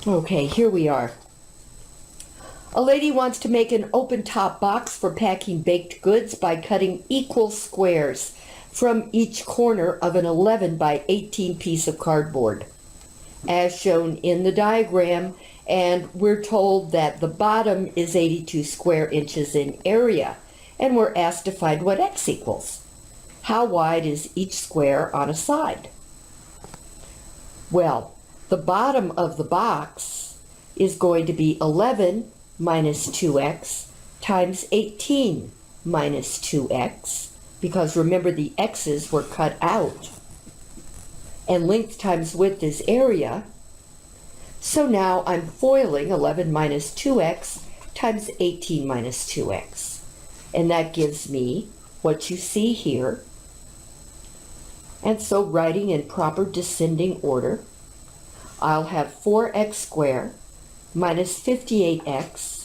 Okay, here we are. A lady wants to make an open-top box for packing baked goods by cutting equal squares from each corner of an 11 by 18 piece of cardboard, as shown in the diagram, and we're told that the bottom is 82 square inches in area, and we're asked to find what x equals. How wide is each square on a side? Well, the bottom of the box is going to be 11 minus 2x times 18 minus 2x, because remember the x's were cut out, and length times width is area. So now I'm foiling 11 minus 2x times 18 minus 2x, and that gives me what you see here. And so writing in proper descending order, I'll have 4x squared minus 58x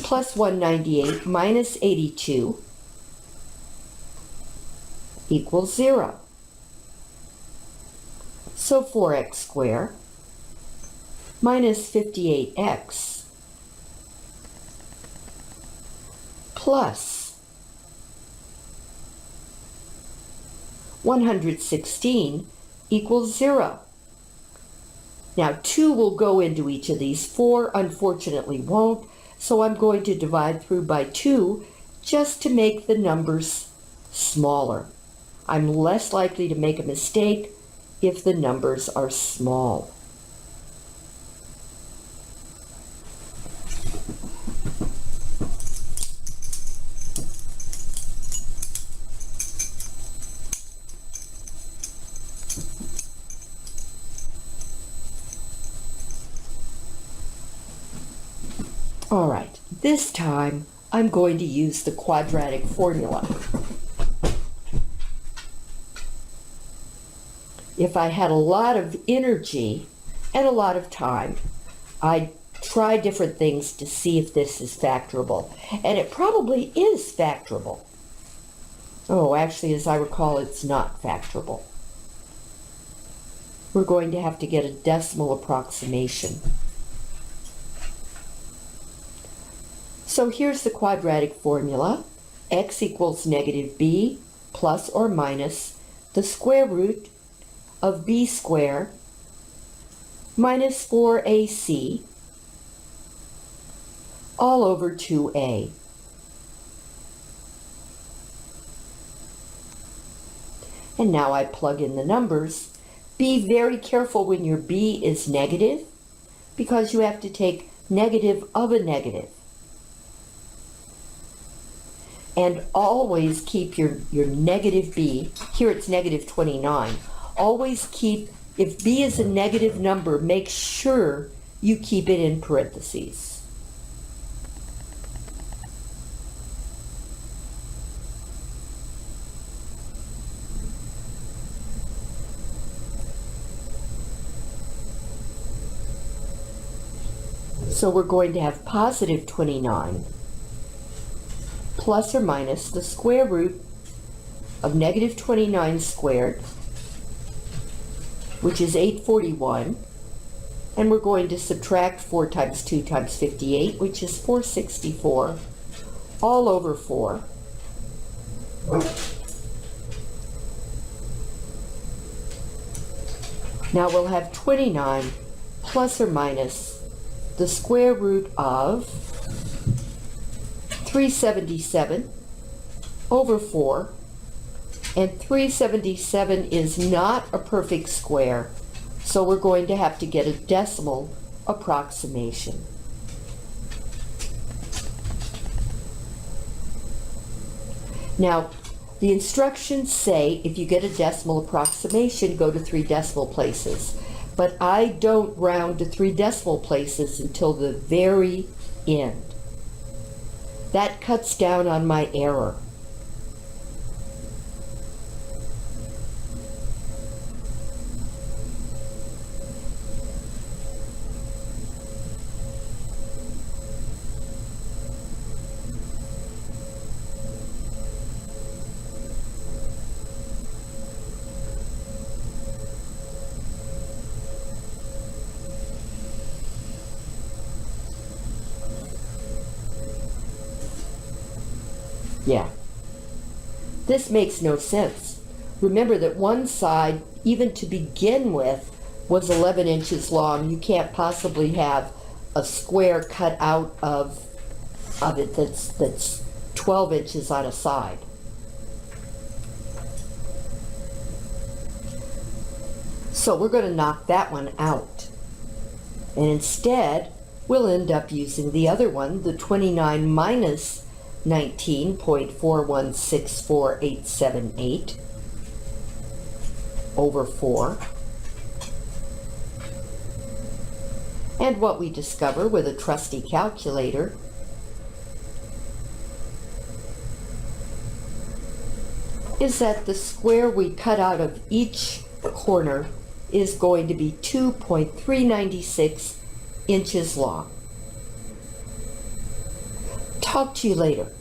plus 198 minus 82 equals 0. So 4x squared minus 58x plus 116 equals 0. Now 2 will go into each of these, 4 unfortunately won't, so I'm going to divide through by 2 just to make the numbers smaller. I'm less likely to make a mistake if the numbers are small. All right, this time I'm going to use the quadratic formula. If I had a lot of energy and a lot of time, I'd try different things to see if this is factorable. And it probably is factorable. Oh, actually, as I recall, it's not factorable. We're going to have to get a decimal approximation. So here's the quadratic formula. X equals negative b plus or minus the square root of b squared minus 4ac all over 2a. And now I plug in the numbers. Be very careful when your b is negative, because you have to take negative of a negative. And always keep your negative b, here it's negative 29, always keep, if b is a negative number, make sure you keep it in parentheses. So we're going to have positive 29 plus or minus the square root of negative 29 squared, which is 841, and we're going to subtract 4 times 2 times 58, which is 464, all over 4. Now we'll have 29 plus or minus the square root of 377 over 4, and 377 is not a perfect square, so we're going to have to get a decimal approximation. Now, the instructions say if you get a decimal approximation, go to 3 decimal places, but I don't round to 3 decimal places until the very end. That cuts down on my error. Yeah. This makes no sense. Remember that one side, even to begin with, was 11 inches long. You can't possibly have a square cut out of it that's 12 inches on a side. So we're going to knock that one out. And instead, we'll end up using the other one, the 29 minus 19.4164878 over 4. And what we discover with a trusty calculator is that the square we cut out of each corner is going to be 2.396 inches long. Talk to you later.